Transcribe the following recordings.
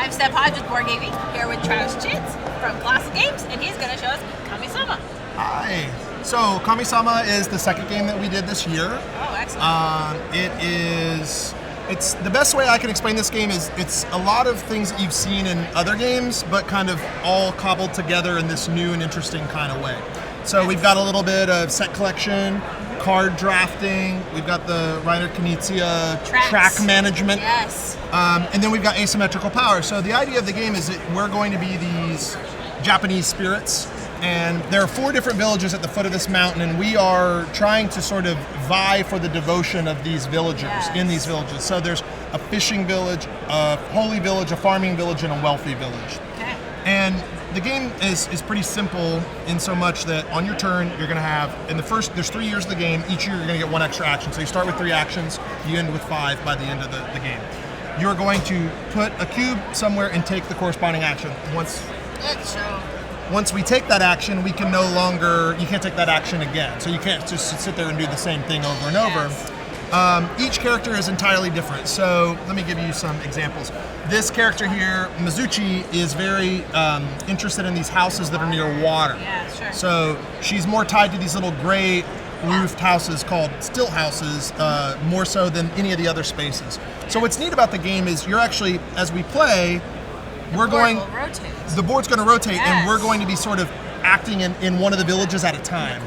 I'm Steph Hodge with Board Gaming, here with Travis Chitz from Classic Games, and he's going to show us Kami-sama. Hi. So Kami-sama is the second game that we did this year. Oh, excellent. It's the best way I can explain this game is it's a lot of things that you've seen in other games, but kind of all cobbled together in this new and interesting kind of way. So we've got a little bit of set collection, card drafting, we've got the Reiner Knizia track management. Yes. And then we've got asymmetrical power. So the idea of the game is that we're going to be these Japanese spirits, and there are 4 different villages at the foot of this mountain, and we are trying to sort of vie for the devotion of these villagers in these villages. So there's a fishing village, a holy village, a farming village, and a wealthy village. Okay. And the game is pretty simple in so much that on your turn, you're going to have, there's 3 years of the game, each year you're going to get 1 extra action. So you start with 3 actions, you end with 5 by the end of the game. You're going to put a cube somewhere and take the corresponding action. Once we take that action, you can't take that action again. So you can't just sit there and do the same thing over and over. Each character is entirely different. So let me give you some examples. This character here, Mizuchi, is very interested in these houses that are near water. Yeah, sure. So she's more tied to these little gray roofed houses called stilt houses, more so than any of the other spaces. So what's neat about the game is you're actually, as we play, the board's going to rotate, and we're going to be sort of acting in one of the villages at a time.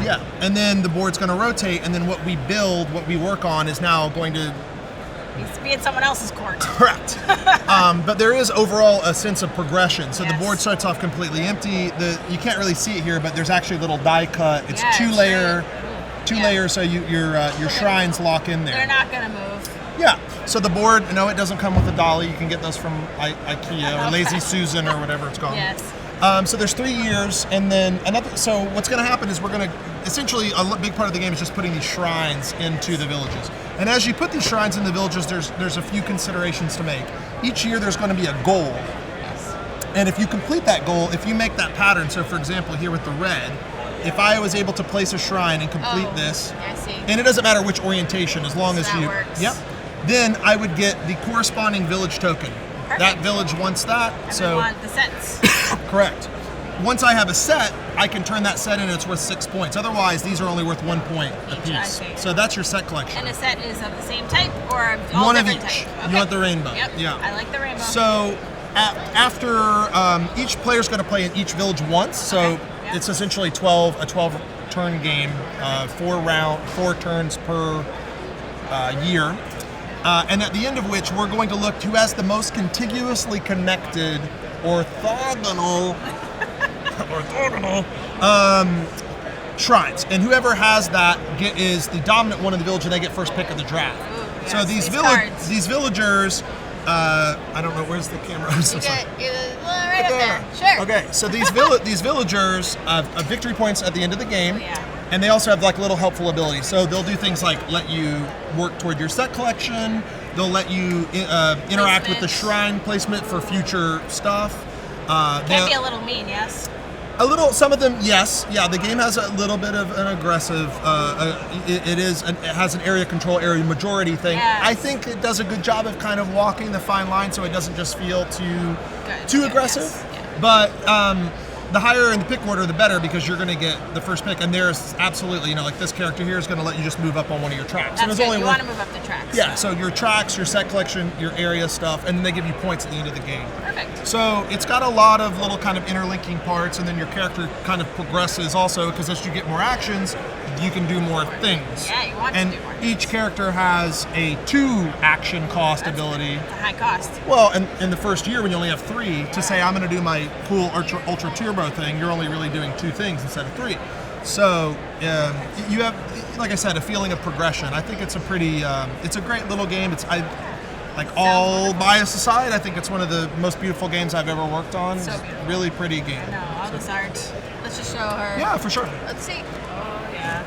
Yeah, and then the board's going to rotate, and then what we build, what we work on, is now going to be in someone else's court. Correct. But there is overall a sense of progression. So the board starts off completely empty. You can't really see it here, but there's actually a little die cut. It's two layers, so your shrines lock in there. They're not going to move. Yeah. So the board, no, it doesn't come with a dolly. You can get those from IKEA or Lazy Susan or whatever it's called. Yes. So there's 3 years, and then so what's going to happen is we're going to, essentially a big part of the game is just putting these shrines into the villages. And as you put these shrines in the villages, there's a few considerations to make. Each year there's going to be a goal. Yes. And if you complete that goal, if you make that pattern, so for example here with the red, if I was able to place a shrine and complete this, I see. and it doesn't matter which orientation, as long as you, works. Yep, then I would get the corresponding village token. Perfect. That village wants that. And we want the sets. Correct. Once I have a set, I can turn that set in and it's worth 6 points. Otherwise, these are only worth 1 point a piece. So that's your set collection. And a set is of the same type or all one of different each. type? Okay. You want the rainbow. Yep. Yeah. I like the rainbow. So after each player's going to play in each village once. So it's essentially a 12 turn game, 4 turns per year. And at the end of which, we're going to look who has the most contiguously connected orthogonal shrines. And whoever has that is the dominant one in the village, and they get first pick of the draft. Ooh, yes. So these villagers, I don't know, where's the camera? I'm so sorry. Right up there. Sure. Okay, so these villagers have victory points at the end of the game. Yeah. And they also have like little helpful abilities. So they'll do things like let you work toward your set collection. They'll let you interact with the shrine placement for future stuff. Can be a little mean, yes? Some of them, yes. Yeah, the game has a little bit of an aggressive, it has an area control, area majority thing. Yes. I think it does a good job of kind of walking the fine line so it doesn't just feel too aggressive. Yes. Yeah. But the higher in the pick order, the better, because you're going to get the first pick. And there's absolutely, like this character here is going to let you just move up on one of your tracks. That's good. You want to move up the tracks. Yeah, so your tracks, your set collection, your area stuff, and then they give you points at the end of the game. Perfect. So it's got a lot of little kind of interlinking parts, and then your character kind of progresses also, because as you get more actions, you can do more things. Yeah, you want to do more things. Each character has a 2 action cost ability. It's a high cost. Well, and in the first year when you only have 3, to say I'm going to do my cool ultra turbo thing, you're only really doing 2 things instead of 3. So you have, like I said, a feeling of progression. I think it's it's a great little game. All bias aside, I think it's one of the most beautiful games I've ever worked on. So beautiful. Really pretty game. No, all this art. Let's just show her. Yeah, for sure. Let's see. Oh, yeah.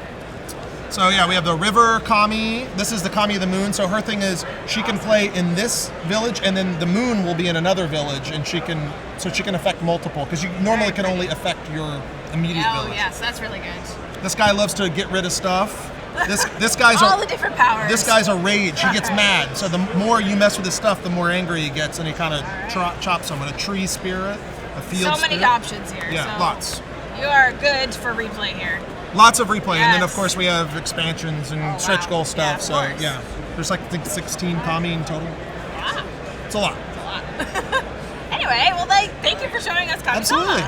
So yeah, we have the River Kami. This is the Kami of the Moon. So her thing is she can play in this village, and then the moon will be in another village, and she can affect multiple, because you normally can only affect your immediate village. Oh yes, that's really good. This guy loves to get rid of stuff. This guy's All the different powers. This guy's a rage. He gets Right. mad. So the more you mess with his stuff, the more angry he gets, and he kind of chops someone. A tree spirit, a field So many spirit. options here. Yeah, so lots. You are good for replay here. Lots of replay, and then of Yes. course we have expansions and Oh, stretch wow. goal Yeah, stuff. of So course. yeah, there's like I think 16 Kami in total. Yeah, It's a lot. it's a lot. Anyway, well, thank you for showing us Kami-sama. Absolutely.